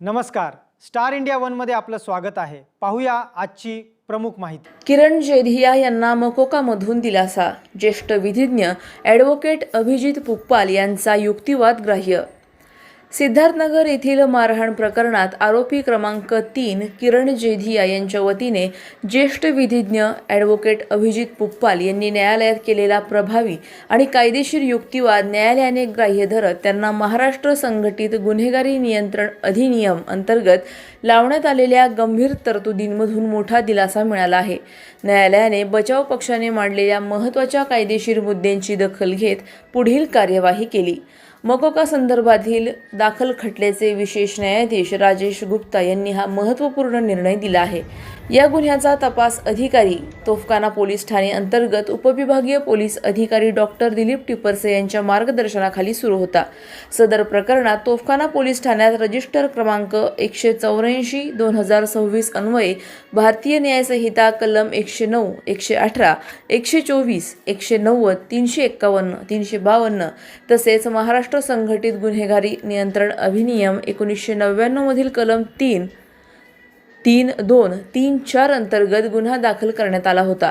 नमस्कार, star India वनमध्ये आपलं स्वागत आहे। पाहूया आजची प्रमुख माहिती। किरण जेधिया यांना मकोकामधून दिलासा। ज्येष्ठ विधिज्ञ ॲडव्होकेट अभिजित पुप्पाल यांचा युक्तिवाद ग्राह्य। सिद्धार्थनगर येथील मारहाण प्रकरणात आरोपी क्रमांक 3 किरण जेधिया यांच्या वतीने ज्येष्ठ विधिज्ञ ॲडव्होकेट अभिजित पुप्पाल यांनी न्यायालयात केलेला प्रभावी आणि कायदेशीर युक्तिवाद न्यायालयाने ग्राह्य धरत त्यांना महाराष्ट्र संघटित गुन्हेगारी नियंत्रण अधिनियम अंतर्गत लावण्यात आलेल्या गंभीर तरतुदींमधून मोठा दिलासा मिळाला आहे। न्यायालयाने बचाव पक्षाने मांडलेल्या महत्त्वाच्या कायदेशीर मुद्द्यांची दखल घेत पुढील कार्यवाही केली। मकोका संदर्भातील दाखल खटल्याचे विशेष न्यायाधीश राजेश गुप्ता यांनी हा महत्त्वपूर्ण निर्णय दिला आहे। या गुन्ह्याचा तपास अधिकारी तोफखाना पोलीस ठाणे अंतर्गत उपविभागीय पोलीस अधिकारी डॉक्टर दिलीप टिपरसे यांच्या मार्गदर्शनाखाली सुरू होता। सदर प्रकरणात तोफखाना पोलीस ठाण्यात रजिस्टर क्रमांक 184/2026 अन्वये भारतीय न्याय संहिता कलम 109, 118, 124, 190, 351, 352 तसेच महाराष्ट्र संघटित गुन्हेगारी नियंत्रण अधिनियम 1999 मधील कलम 3, 2, 3, 4 अंतर्गत गुन्हा दाखल करण्यात आला होता।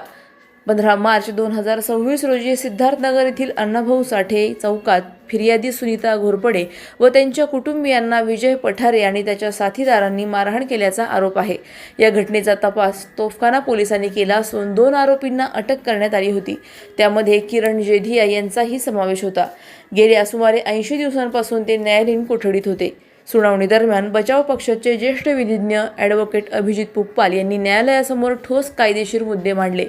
15 मार्च 2026 रोजी सिद्धार्थनगर येथील अण्णाभाऊ साठे चौकात फिर्यादी सुनीता घोरपडे व त्यांच्या कुटुंबियांना विजय पठारे आणि त्याच्या साथीदारांनी मारहाण केल्याचा आरोप आहे। या घटनेचा तपास तोफखाना पोलिसांनी केला असून 2 आरोपींना अटक करण्यात आली होती। त्यामध्ये किरण जेधिया यांचाही समावेश होता। गेल्या सुमारे 80 दिवसांपासून ते न्यायालयीन कोठडीत होते। सुनावणी दरम्यान बचाव पक्षाचे ज्येष्ठ विधिज्ञ ॲडव्होकेट अभिजित पुप्पाल यांनी न्यायालयासमोर ठोस कायदेशीर मुद्दे मांडले।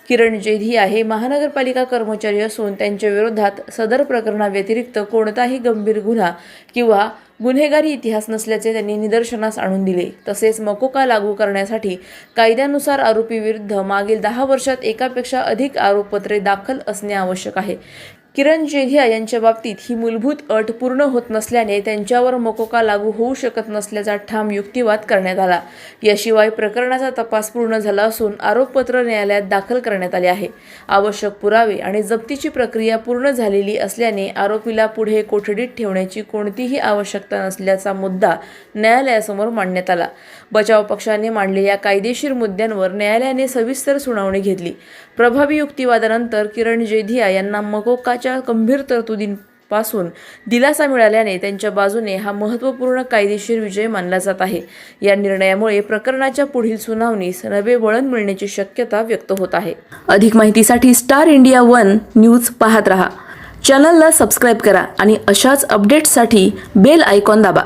किरण जेधिया हे महानगरपालिका कर्मचारी असून त्यांच्या विरोधात सदर प्रकरणाव्यतिरिक्त कोणताही गंभीर गुन्हा किंवा गुन्हेगारी इतिहास नसल्याचे त्यांनी निदर्शनास आणून दिले। तसेच मकोका लागू करण्यासाठी कायद्यानुसार आरोपीविरुद्ध मागील 10 वर्षात एकापेक्षा अधिक आरोपपत्रे दाखल असणे आवश्यक आहे। किरण जेधिया यांच्या बाबतीत ही मूलभूत अट पूर्ण होत नसल्याने त्यांच्यावर मकोका लागू होऊ शकत नसल्याचा ठाम युक्तिवाद करण्यात आला। याशिवाय प्रकरणाचा तपास पूर्ण झाला असून आरोपपत्र न्यायालयात दाखल करण्यात आले आहे। आवश्यक पुरावे आणि जप्तीची प्रक्रिया पूर्ण झालेली असल्याने आरोपीला पुढे कोठडीत ठेवण्याची कोणतीही आवश्यकता नसल्याचा मुद्दा न्यायालयासमोर मांडण्यात आला। बचाव पक्षाने मांडलेल्या कायदेशीर मुद्द्यांवर न्यायालयाने सविस्तर सुनावणी घेतली। प्रभावी युक्तिवादानंतर किरण जेधिया यांना मकोकाच्या गंभीर तरतुदींपासून दिलासा मिळाल्याने त्यांच्या बाजूने हा महत्त्वपूर्ण कायदेशीर विजय मानला जात आहे। या निर्णयामुळे प्रकरणाच्या पुढील सुनावणीस नवे वळण मिळण्याची शक्यता व्यक्त होत आहे। अधिक माहितीसाठी स्टार इंडिया वन न्यूज पाहत रहा। चॅनलला सबस्क्राईब करा आणि अशाच अपडेट्ससाठी बेल आयकॉन दाबा।